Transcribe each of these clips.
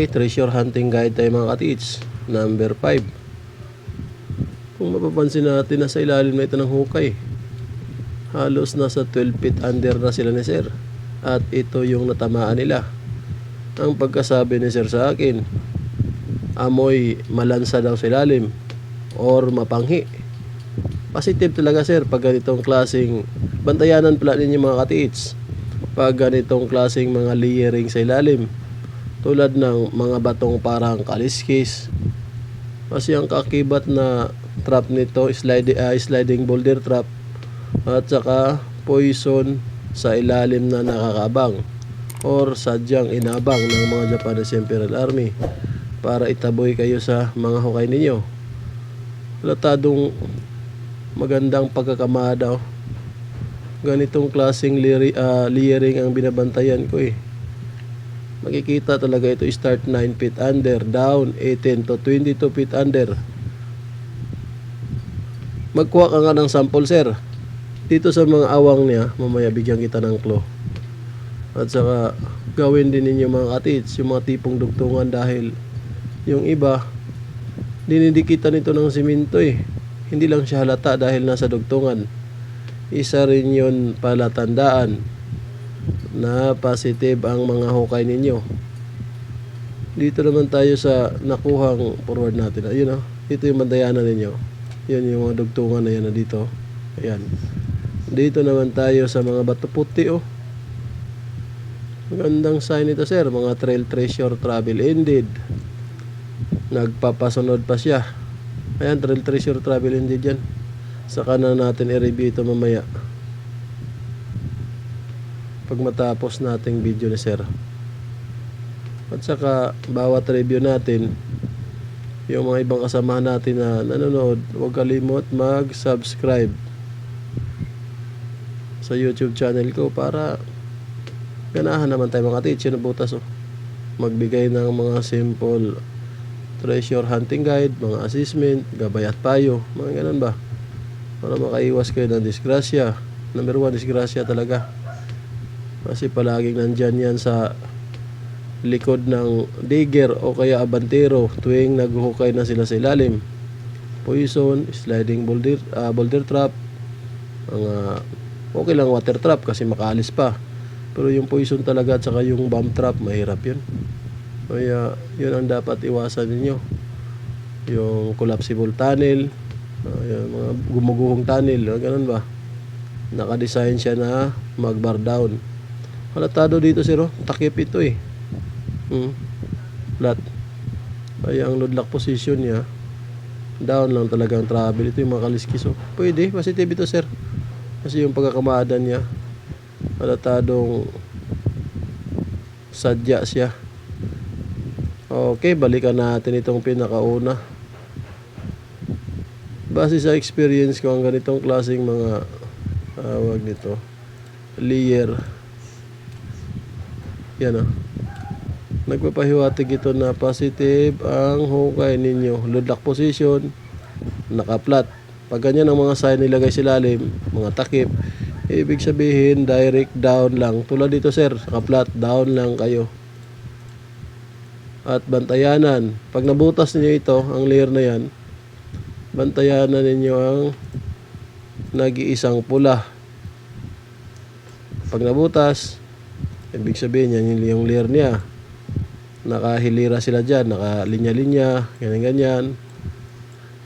Okay, treasure hunting guide tayo mga ka-teach. Number 5. Kung mapapansin natin, nasa ilalim na ito ng hukay. Halos nasa 12 feet under na sila ni sir. At ito yung natamaan nila. Ang pagkasabi ni sir sa akin, amoy malansa daw sa ilalim or mapanghi. Positive talaga sir pag ganitong klaseng bantayanan pala ninyo mga ka-teach. Pag ganitong klaseng mga layering sa ilalim, tulad ng mga batong parang kaliskis. Kasi ang kakibat na trap nito, sliding boulder trap, at saka poison sa ilalim na nakakabang or sadyang inabang ng mga Japanese Imperial Army para itaboy kayo sa mga hukay ninyo. Latadong magandang pagkakamada. Ganitong klaseng layering ang binabantayan ko eh. Makikita talaga ito, start 9 feet under, down 18 to 22 feet under. Magkuha ka nga ng sample sir. Dito sa mga awang niya, mamaya bigyan kita ng clue. At saka gawin din ninyo mga ka-teach, yung mga tipong dugtungan dahil yung iba, dinidikitan nito ng simento eh. Hindi lang siya halata dahil nasa dugtungan. Isa rin yun palatandaan na positive ang mga hukay ninyo. Dito naman tayo sa nakuhang forward natin. Ayun oh, ito yung bandayanan ninyo. Yan yung mga dugtungan na yan na dito. Ayan. Dito naman tayo sa mga bato puti oh. Magandang sign ito sir. Mga trail treasure travel ended. Nagpapasunod pa siya. Ayan, trail treasure travel ended yan. Saka na natin i-review ito mamaya pag matapos nating video ni sir. At saka bawat review natin, yung mga ibang kasamahan natin na nanonood, huwag kalimot mag-subscribe sa YouTube channel ko para ganahan naman tayo mga teacher na butas oh. Magbigay ng mga simple treasure hunting guide, mga assessment, gabay at payo, mga ganun ba, para makaiwas kayo ng disgrasya. Number 1, disgrasya talaga. Kasi palaging nandyan yan sa likod ng digger o kaya abantero tuwing naghuhukay na sila sa ilalim. Poison, sliding boulder trap, mga okay lang water trap kasi makaalis pa. Pero yung poison talaga at saka yung bomb trap, mahirap yun. Kaya yun ang dapat iwasan ninyo. Yung collapsible tunnel, yung mga gumuguhong tunnel, ganun ba? Nakadesign siya na mag-bar down. Halatado dito sir, takip ito eh. Flat. Kaya ang load lock position niya, down lang talagang travel. Ito yung mga kaliskis. Pwede, positive ito sir. Kasi yung pagkakamada niya, halatadong sadya siya. Okay, balikan natin itong pinakauna. Base sa experience ko, ang ganitong klaseng mga wag nito, layer. Yan o. Nagpapahiwatig ito na positive ang hukay ninyo. Load lock position, naka-flat. Pag ganyan ang mga sign nilagay sa ilalim, mga takip, ibig sabihin direct down lang. Tulad dito sir, naka-flat, down lang kayo. At bantayanan. Pag nabutas niyo ito, ang layer na yan, bantayanan ninyo ang nag-iisang pula. Pag nabutas, ibig sabihin yan yung layer niya. Nakahilira sila dyan, nakalinya-linya, ganyan-ganyan.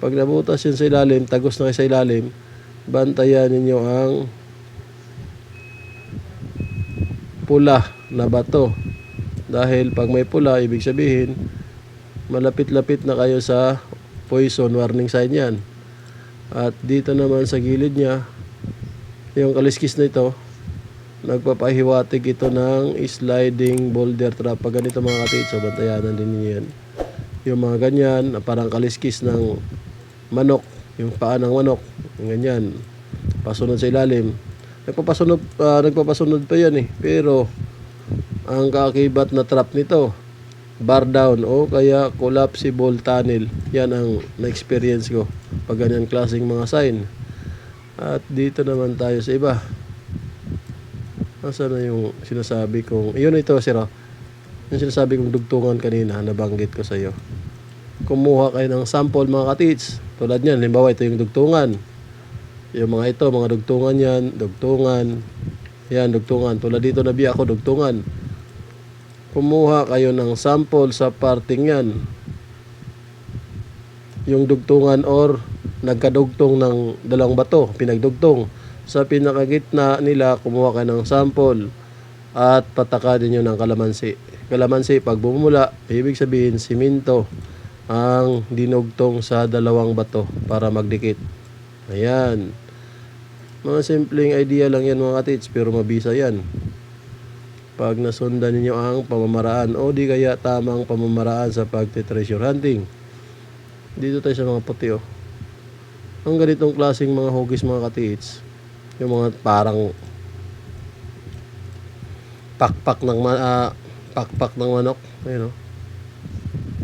Pag nabutas yun sa ilalim, tagos na kayo sa ilalim, bantayan ninyo ang pula na bato. Dahil pag may pula, ibig sabihin, malapit-lapit na kayo sa poison, warning sign yan. At dito naman sa gilid niya, yung kaliskis na ito, nagpapahiwatig ito ng sliding boulder trap. Pag ganito mga ka-teach, bantayanan din niyo yan. Yung mga ganyan, parang kaliskis ng manok, yung paa ng manok, yung ganyan, pasunod sa ilalim. Nagpapasunod pa yan eh. Pero ang kakibat na trap nito, bar down o kaya collapsible tunnel. Yan ang na-experience ko pag ganyan klaseng mga sign. At dito naman tayo sa iba. Nasaan na yung sinasabi kong, yun ito sir. Yung sinasabi kong dugtungan kanina, nabanggit ko sa iyo. Kumuha kayo ng sample mga katits. Tulad niyan, halimbawa ito yung dugtungan. Yung mga ito, mga dugtungan yan, dugtungan. Yan, dugtungan. Tulad dito nabiya ako, dugtungan. Kumuha kayo ng sample sa parting yan. Yung dugtungan or nagkadugtong ng dalawang bato, pinagdugtong. Sa pinakagitna nila, kumuha kayo ng sample at patakadin nyo ng kalamansi. Kalamansi, pag bumula, ibig sabihin siminto ang dinugtong sa dalawang bato para magdikit. Ayan. Mga simpleng idea lang yan mga katits, pero mabisa yan. Pag nasundan ninyo ang pamamaraan o di kaya tamang pamamaraan sa pagte-treasure hunting. Dito tayo sa mga puti oh. Ang ganitong klaseng mga hugis mga katits, yung mga parang pakpak ng manok. Ayun oh.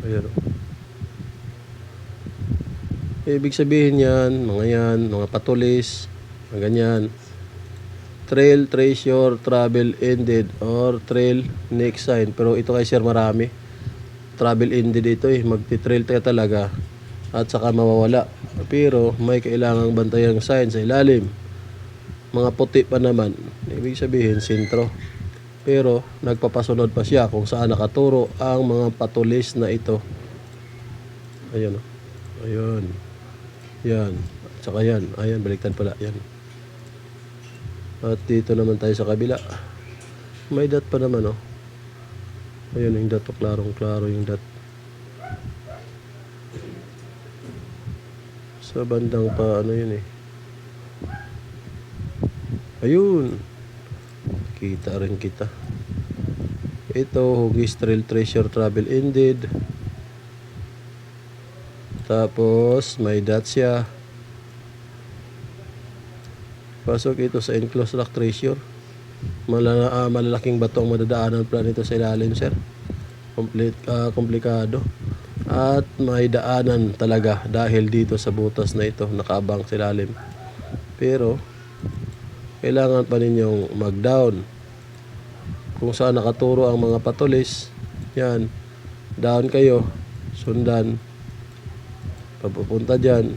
Ayun oh. Ibig sabihin yan, mga patulis, mga ganyan. Trail, treasure, travel ended, or trail next sign. Pero ito kay sir marami. Travel ended ito eh. Magti-trail tayo talaga. At saka mawawala. Pero may kailangang bantayang sign sa ilalim. Mga puti pa naman. Ibig sabihin, sentro. Pero nagpapasunod pa siya kung saan nakaturo ang mga patulis na ito. Ayun o. Ayun. Yan. At saka yan. Ayan, baliktad pala. Yan. At dito naman tayo sa kabila. May dot pa naman oh. Ayun yung dot, klarong-klaro yung dot. Sa bandang pa ano yun eh. Ayun. Kita rin kita. Ito, hugis trail treasure travel ended. Tapos may dot siya. Pasok ito sa enclosed rock treasure. Malalaking bato ang madadaanan pala nito sa ilalim, sir. Komplikado. At may daanan talaga dahil dito sa butas na ito nakaabang sa ilalim. Pero kailangan pa ninyong mag-down. Kung saan nakaturo ang mga patulis, yan. Down kayo, sundan. Papupunta dyan.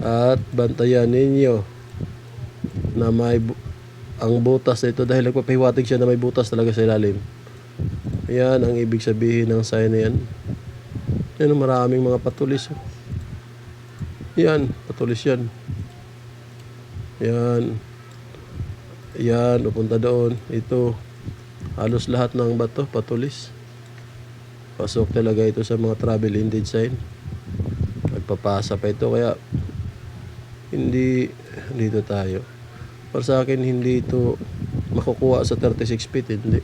At bantayan ninyo na may ang butas na ito dahil nagpapahiwatig siya na may butas talaga sa ilalim. Yan ang ibig sabihin ng sign na yan. Yan, maraming mga patulis. Yan, patulis yan. Yan. Yan, upunta doon. Ito, halos lahat ng bato, patulis. Pasok talaga ito sa mga travel ended sign. Nagpapasa pa ito, kaya hindi dito tayo. Para sa akin, hindi ito makukuha sa 36 feet, hindi.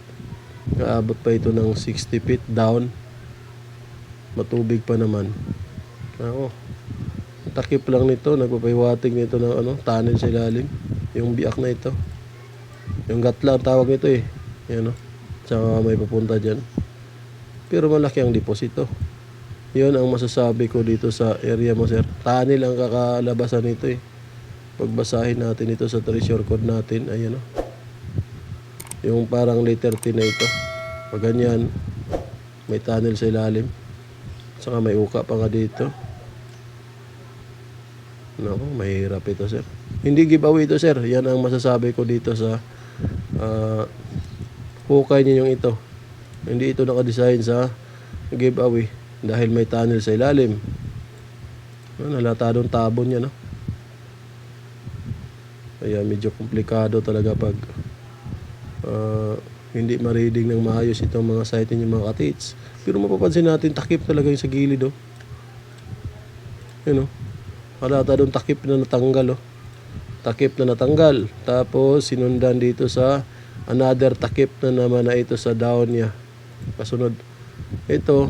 Kaabot pa ito ng 60 feet down. Matubig pa naman. Ako, takip lang nito, nagpapahiwatig nito ng tunnel sa ilalim. Yung biak na ito. Yung gatla ang tawag nito eh. Yan o. Tsaka may papunta dyan. Pero malaki ang deposito. Yun ang masasabi ko dito sa area mo, sir. Tunnel ang kakalabasan nito eh. Pagbasahin natin ito sa treasure code natin, ayan o. Yung parang letter T na ito. Pag ganyan, may tunnel sa ilalim. Saka may uka pa nga dito. Naku, mahirap ito, sir. Hindi giveaway ito, sir. Yan ang masasabi ko dito sa hukay ninyong ito. Hindi ito nakadesign sa giveaway dahil may tunnel sa ilalim. Nalatadong tabon yan, no? Kaya medyo komplikado talaga pag hindi ma-reading ng maayos itong mga site ninyo mga katits. Pero mapapansin natin, takip talaga yung sa gilid, oh. Yun, oh. Nalatadong takip na natanggal, oh. Takip na natanggal. Tapos sinundan dito sa another takip na naman na ito sa down niya. Kasunod. Ito,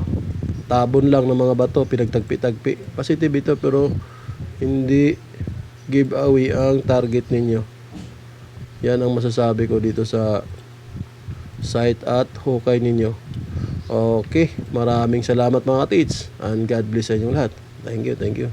tabon lang ng mga bato, pinagtagpi-tagpi. Positive ito pero hindi giveaway ang target ninyo. Yan ang masasabi ko dito sa site at hukay ninyo. Okay, maraming salamat mga katits and God bless sa inyong lahat. Thank you, thank you.